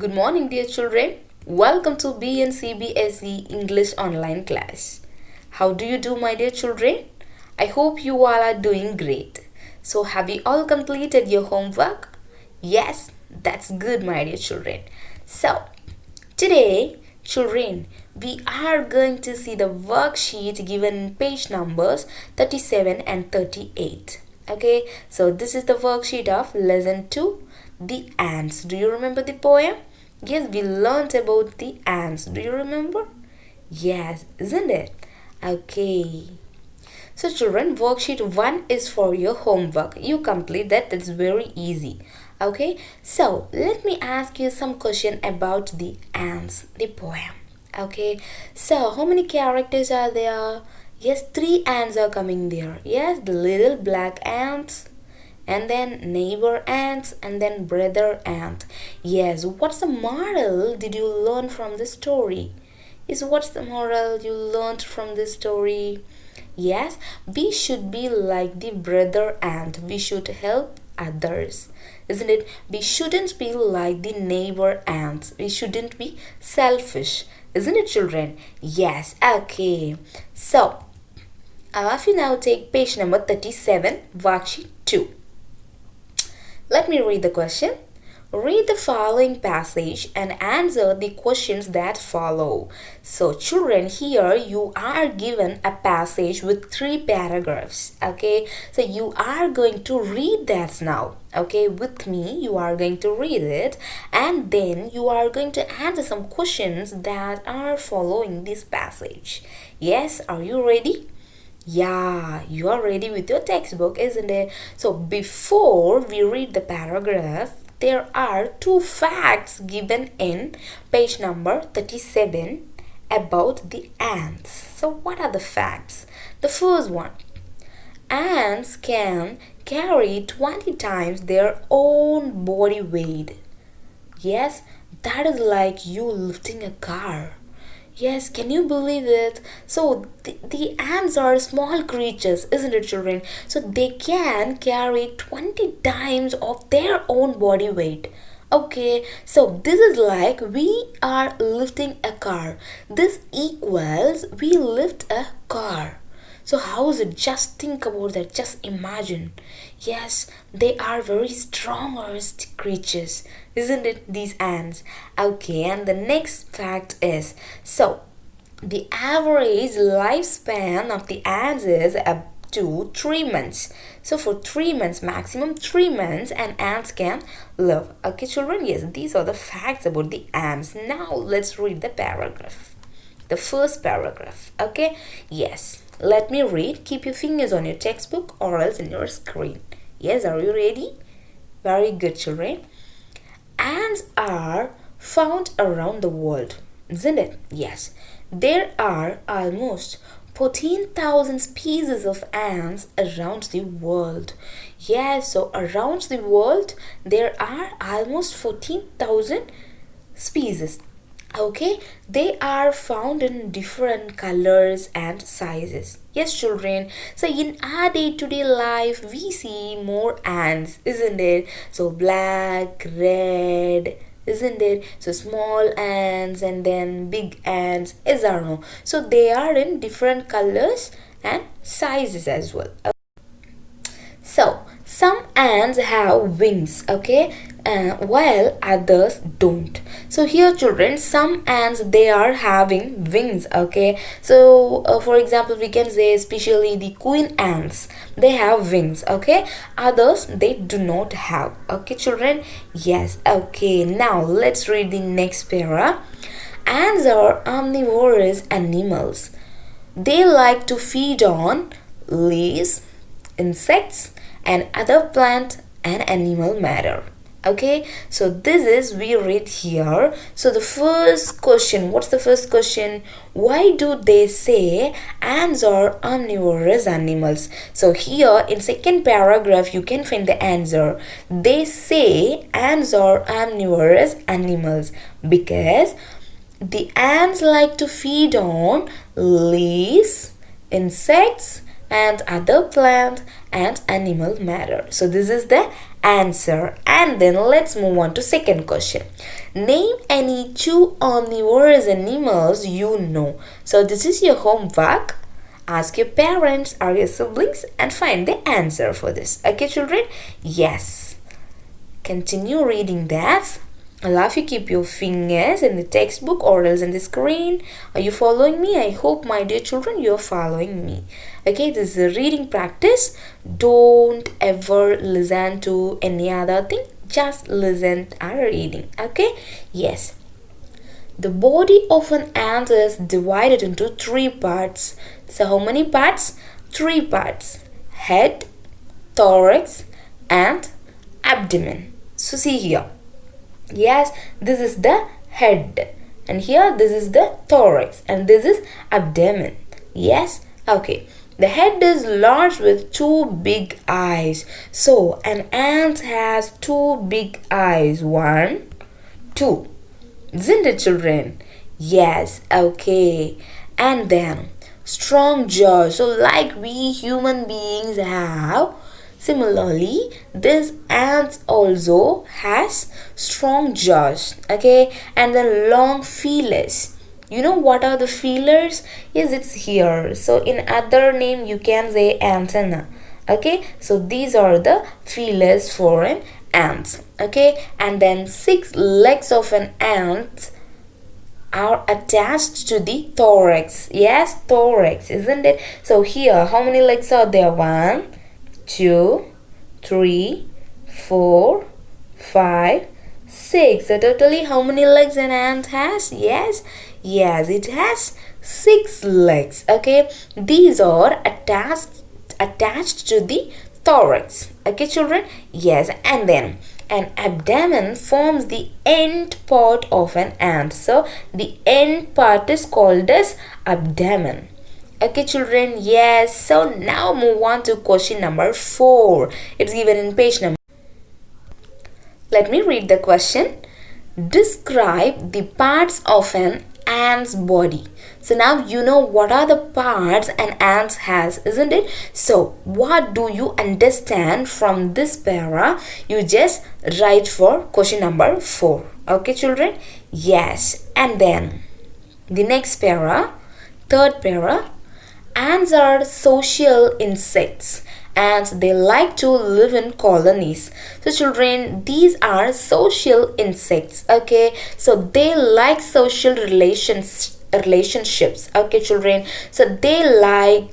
Good morning, dear children. Welcome to BNCBSE English online class. How do you do, my dear children? I hope you all are doing great. So, have you all completed your homework? Yes, that's good, my dear children. So, today, children, we are going to see the worksheet given in page numbers 37 and 38. Okay, so this is the worksheet of lesson 2, the ants. Do you remember the poem? Yes, we learned about the ants. Do you remember? Yes, isn't it? Okay. So children, worksheet 1 is for your homework. You complete that. That's very easy. Okay. So let me ask you some question about the ants, the poem. Okay. So how many characters are there? Yes, 3 ants are coming there. Yes, the little black ants, and then neighbor ants, and then brother ant. Yes, what's the moral did you learn from the story? What's the moral you learned from this story? Yes, we should be like the brother ant. We should help others. Isn't it? We shouldn't be like the neighbor ants. We shouldn't be selfish. Isn't it, children? Yes, okay. So, all of you now take page number 37, worksheet 2. Let me read the question. Read the following passage and answer the questions that follow. So children, here you are given a passage with 3 paragraphs. Okay, so you are going to read that now. Okay, with me you are going to read it, and then you are going to answer some questions that are following this passage. Yes, are you ready? Yeah, you are ready with your textbook, isn't it? So before we read the paragraph, there are 2 facts given in page number 37 about the ants. So what are the facts? The first one, ants can carry 20 times their own body weight. Yes, that is like you lifting a car. Yes, can you believe it? So the ants are small creatures, isn't it, children? So they can carry 20 times of their own body weight. Okay, so this is like we are lifting a car. This equals we lift a car. So how is it? Just think about that. Just imagine. Yes, they are very strongest creatures, isn't it? These ants. Okay, and the next fact is, so the average lifespan of the ants is up to 3 months. So for 3 months, maximum 3 months, an ants can live. Okay, children. Yes, these are the facts about the ants. Now let's read the paragraph. The first paragraph. Okay. Yes. Let me read. Keep your fingers on your textbook or else in your screen. Yes, are you ready? Very good, children. Ants are found around the world, isn't it? Yes. There are almost 14,000 species of ants around the world. Yes, so around the world there are almost 14,000 species. Okay, they are found in different colors and sizes. Yes, children. So in our day-to-day life, we see more ants, isn't it? So black, red, isn't it? So small ants and then big ants, is or no? So they are in different colors and sizes as well. So some ants have wings, okay, while others don't. So here, children, some ants they are having wings, okay. So for example, we can say especially the queen ants, they have wings, okay. Others they do not have. Okay, children. Yes. Okay. Now let's read the next para. Ants are omnivorous animals. They like to feed on leaves, insects, and other plant and animal matter. Okay, so this is we read here. So the first question, what's the first question? Why do they say ants are omnivorous animals? So here in second paragraph you can find the answer. They say ants are omnivorous animals because the ants like to feed on leaves, insects, and other plant and animal matter. So this is the answer. And then let's move on to second question. Name any two omnivorous animals you know. So this is your homework. Ask your parents or your siblings and find the answer for this. Okay, children? Yes. Continue reading that. I'll have you keep your fingers in the textbook or else in the screen. Are you following me? I hope, my dear children, you're following me. Okay, this is a reading practice. Don't ever listen to any other thing. Just listen and reading. Okay? Yes. The body of an ant is divided into three parts. So how many parts? Three parts. Head, thorax, and abdomen. So see here. Yes, this is the head. And here this is the thorax. And this is abdomen. Yes? Okay. The head is large with two big eyes. So an ant has two big eyes. 1, 2. Isn't it, children? Yes, okay. And then strong jaws. So like we human beings have, similarly this ant also has strong jaws. Okay. And then long feelers. You know what are the feelers? Yes, it's here. So in other name you can say antenna. Okay. So these are the feelers for an ant. Okay. And then 6 legs of an ant are attached to the thorax. Yes, thorax, isn't it? So here how many legs are there? 1, 2, 3, 4, 5, 6. So totally how many legs an ant has? Yes, it has 6 legs. Okay, these are attached to the thorax. Okay, children? Yes, and then an abdomen forms the end part of an ant. So the end part is called as abdomen. Okay, children? Yes. So now move on to question number 4. It's given in page number. Let me read the question. Describe the parts of an ant's body. So now you know what are the parts an ant has, isn't it? So what do you understand from this para? You just write for question number 4. Okay, children? Yes. And then the next para, third para. Ants are social insects and they like to live in colonies. So children, these are social insects. Okay, so they like social relationships. Okay, children, so they like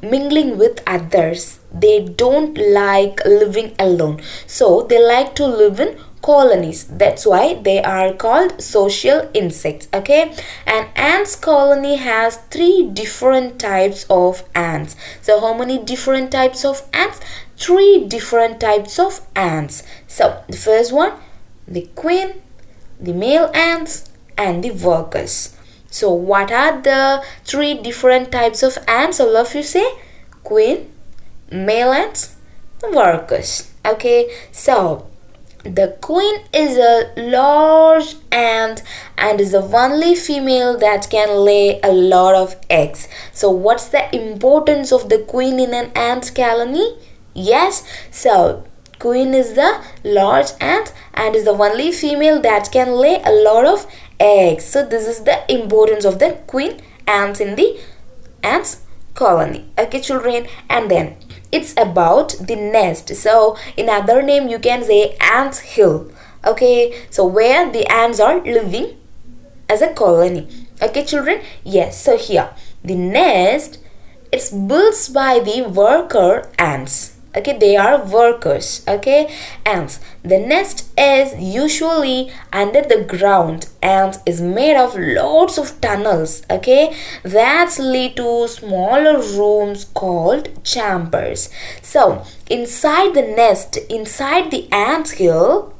mingling with others. They don't like living alone, so they like to live in colonies. That's why they are called social insects. Okay, an ant's colony has 3 different types of ants. So how many different types of ants? 3 different types of ants. So the first one, the queen, the male ants, and the workers. So what are the 3 different types of ants? All of you say queen, male ants, workers. Okay, so the queen is a large ant and is the only female that can lay a lot of eggs. So what's the importance of the queen in an ant colony? Yes, so queen is the large ant and is the only female that can lay a lot of eggs. So this is the importance of the queen ants in the ants colony. Okay, children? And then it's about the nest. So in other name you can say ants hill. Okay, so where the ants are living as a colony. Okay, children? Yes, so here the nest, it's built by the worker ants. Okay, they are workers. Okay, ants. The nest is usually under the ground and is made of lots of tunnels. Okay, that lead to smaller rooms called chambers. So inside the nest, inside the ant hill,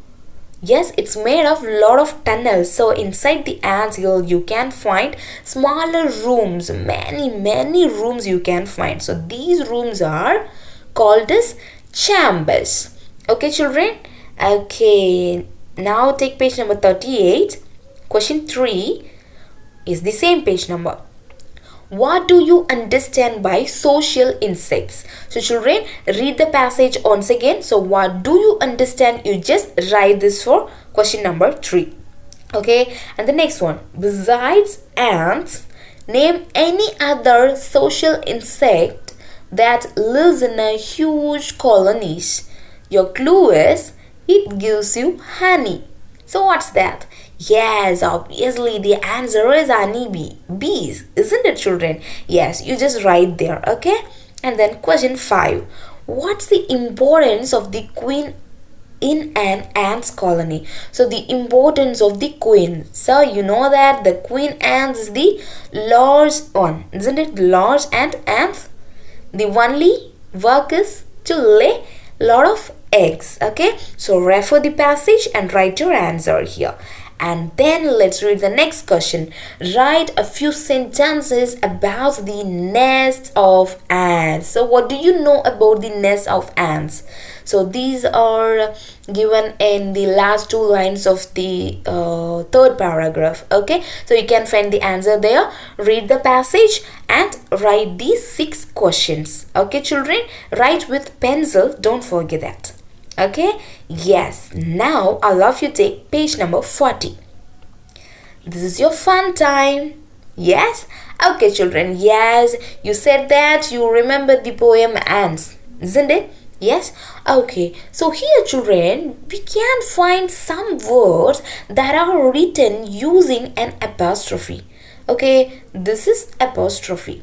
yes, it's made of lot of tunnels. So inside the ant hill you can find smaller rooms, many rooms you can find. So these rooms are called as chambers. Okay, children? Okay, now take page number 38. Question 3 is the same page number. What do you understand by social insects? So children, read the passage once again. So what do you understand? You just write this for question number 3. Okay, and the next one, besides ants, name any other social insect that lives in a huge colonies. Your clue is it gives you honey. So what's that? Yes, obviously the answer is honeybee. Bees, isn't it, children? Yes, you just write there, okay? And then question 5. What's the importance of the queen in an ants colony? So the importance of the queen. So you know that the queen ants is the large one, isn't it? Large ants. The only work is to lay lot of eggs. Okay, so refer the passage and write your answer here. And then let's read the next question. Write a few sentences about the nest of ants. So what do you know about the nest of ants? So these are given in the last 2 lines of the 3rd paragraph. Okay, so you can find the answer there. Read the passage and write these 6 questions. Okay, children, write with pencil. Don't forget that. Okay, yes, now I'll love you take page number 40. This is your fun time. Yes, okay, children, yes, you said that you remember the poem Ants, isn't it? Yes, okay, so here, children, we can find some words that are written using an apostrophe. Okay, this is apostrophe.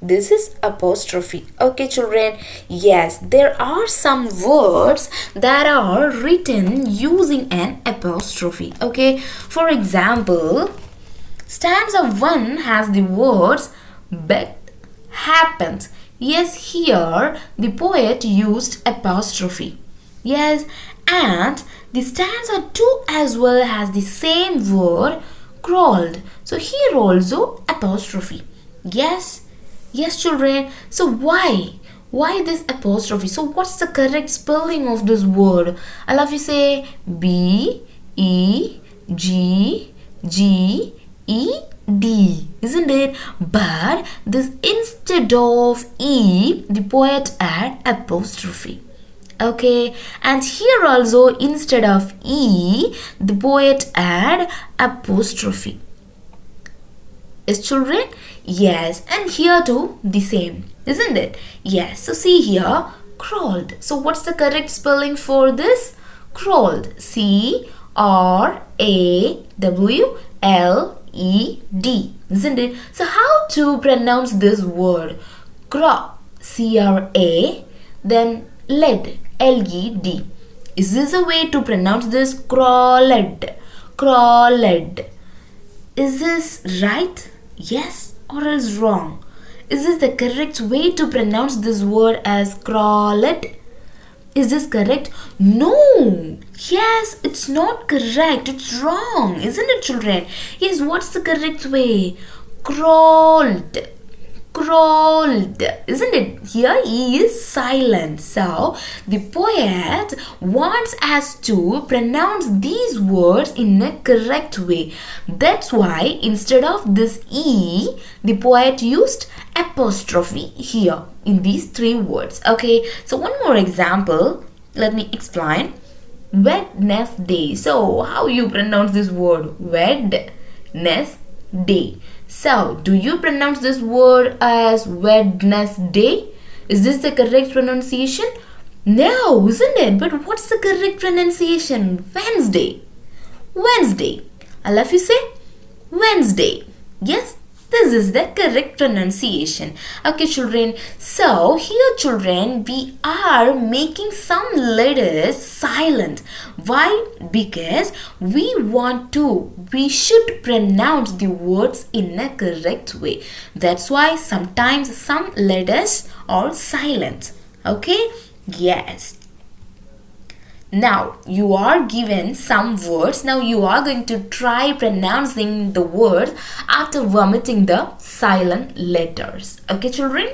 This is apostrophe. Okay, children, yes, there are some words that are written using an apostrophe. Okay, for example, stanza 1 has the words but happens. Yes, here the poet used apostrophe. Yes, and the stanza 2 as well has the same word crawled. So here also apostrophe. Yes. Yes, children. So why? Why this apostrophe? So what's the correct spelling of this word? I love you say B E G G E D, isn't it? But this instead of E, the poet add apostrophe. Okay, and here also instead of E, the poet add apostrophe. Is children? Yes, and here too the same, isn't it? Yes, so see here, crawled. So what's the correct spelling for this? Crawled. C-R-A-W-L-E-D, isn't it? So how to pronounce this word? Craw, C-R-A, then led, L-E-D. Is this a way to pronounce this? Crawled, crawled. Is this right? Yes or else wrong? Is this the correct way to pronounce this word as crawled? Is this correct? No. Yes, it's not correct. It's wrong. Isn't it, children? Yes, what's the correct way? Crawled. Crawled, isn't it? Here E is silent. So the poet wants us to pronounce these words in a correct way. That's why instead of this E, the poet used apostrophe here in these 3 words. Okay, so one more example. Let me explain. Wednesday. So how you pronounce this word? Wednesday. So, do you pronounce this word as Wednesday? Is this the correct pronunciation? No, isn't it? But what's the correct pronunciation? Wednesday. Wednesday. I love you say Wednesday. Yes, this is the correct pronunciation. Okay, children. So, here, children, we are making some letters silent. Why? Because we should pronounce the words in a correct way. That's why sometimes some letters are silent. Okay? Yes. Now, you are given some words. Now, you are going to try pronouncing the words after vomiting the silent letters. Okay, children?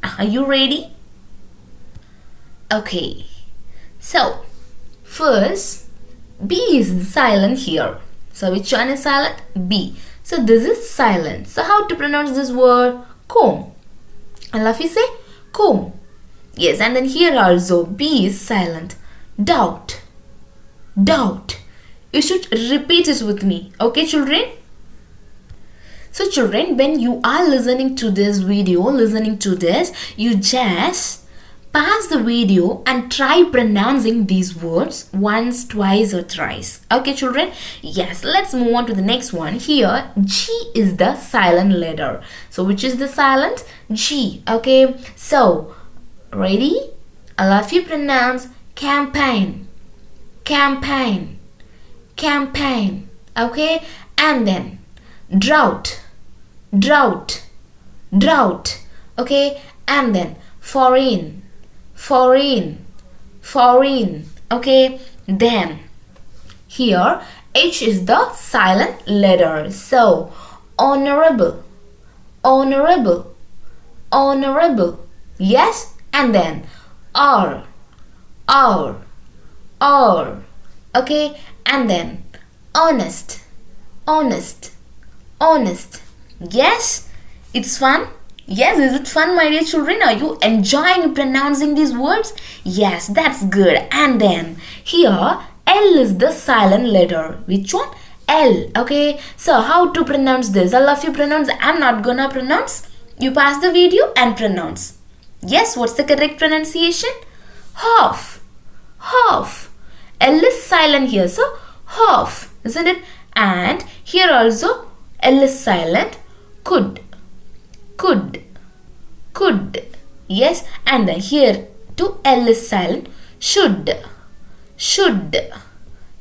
Are you ready? Okay. So, first, B is silent here. So, which one is silent? B. So, this is silent. So, how to pronounce this word? comb. And Lafi say comb. Yes, and then here also B is silent. Doubt. Doubt. You should repeat it with me. Okay, children? So children, when you are listening to this video, you just pause the video and try pronouncing these words once, twice or thrice. Okay, children? Yes, let's move on to the next one. Here, G is the silent letter. So which is the silent? G. Okay, so ready? All of you pronounce campaign. Campaign. Campaign. Okay, and then drought. Drought. Drought. Okay, and then foreign. Foreign. Foreign. Okay, then here H is the silent letter. So honorable. Honorable. Honorable. Yes, and then R. R. R. Okay, and then honest. Honest. Honest. Yes, it's fun. Yes, is it fun, my dear children? Are you enjoying pronouncing these words? Yes, that's good. And then here L is the silent letter. Which one? L. Okay, so how to pronounce this? All of you pronounce. I'm not gonna pronounce. You pause the video and pronounce. Yes, what's the correct pronunciation? Half. Half. L is silent here, so half, isn't it? And here also L is silent. Could. Could. Could. Yes, and then here to L is silent. Should. Should.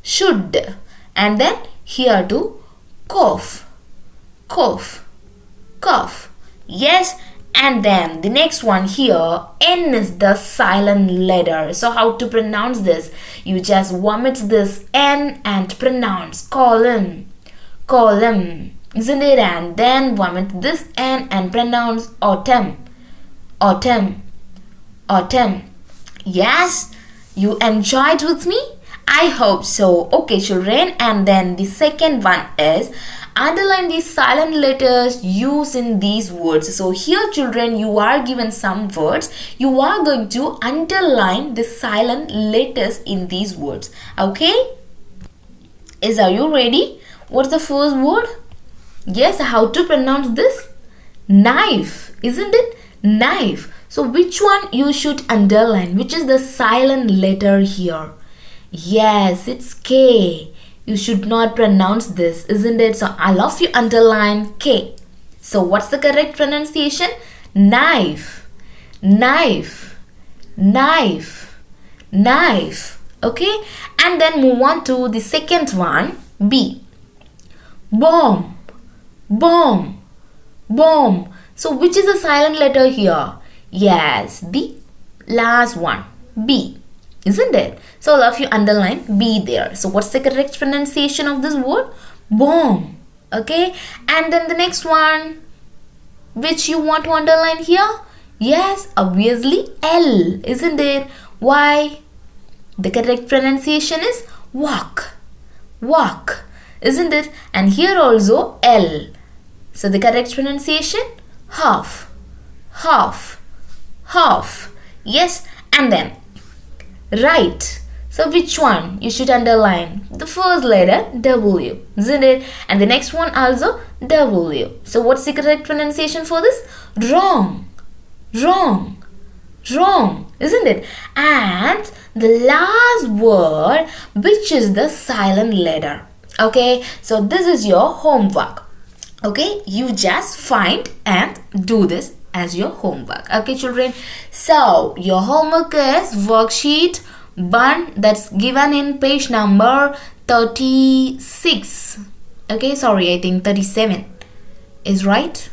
Should. And then here to cough. Cough. Cough. Yes, and then the next one here, N is the silent letter. So how to pronounce this? You just vomit this N and pronounce column. Column. Isn't it? And then vomit this N and pronounce autumn. Autumn. Autumn. Yes, you enjoyed with me? I hope so. Okay, children. And then the second one is underline the silent letters used in these words. So here, children, you are given some words. You are going to underline the silent letters in these words. Okay? Are you ready? What's the first word? Yes, how to pronounce this? Knife. Isn't it? Knife. So which one you should underline? Which is the silent letter here? Yes, it's K. You should not pronounce this, isn't it? So all of you underline K. So what's the correct pronunciation? Knife. Knife. Knife. Knife. Okay? And then move on to the second one. B. Bomb. Bomb. Bomb. So which is the silent letter here? Yes, the last one. B. Isn't it? So all of you underline B there. So what's the correct pronunciation of this word? Bomb. Okay. And then the next one, which you want to underline here? Yes, obviously L. Isn't it? Why? The correct pronunciation is walk. Walk. Isn't it? And here also L. So the correct pronunciation? Half. Half. Half. Yes. And then right. So which one you should underline? The first letter W, isn't it? And the next one also W. So what's the correct pronunciation for this? Wrong. Wrong. Wrong, isn't it? And the last word, which is the silent letter. Okay, so this is your homework. Okay, you just find and do this as your homework. Okay, children. So your homework is worksheet 1 that's given in page number 36. Okay, sorry, I think 37 is right.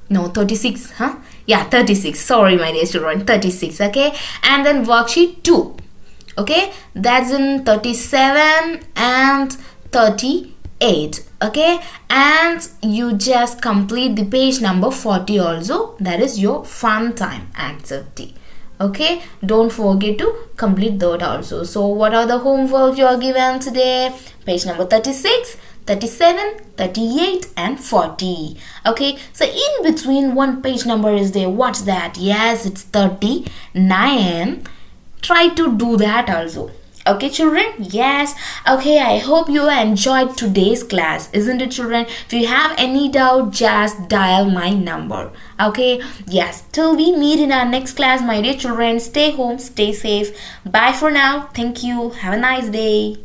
No, 36, huh? Yeah, 36. Sorry, my dear children, 36. Okay, and then worksheet 2. Okay, that's in 37 and 38. Okay, and you just complete the page number 40 also. That is your fun time activity. Okay, don't forget to complete that also. So what are the homework you are given today? Page number 36, 37, 38 and 40. Okay, so in between one page number is there. What's that? Yes, it's 39. Try to do that also. Okay, children? Yes. Okay, I hope you enjoyed today's class, isn't it, children? If you have any doubt, just dial my number. Okay, yes. Till we meet in our next class, my dear children, stay home, stay safe. Bye for now. Thank you. Have a nice day.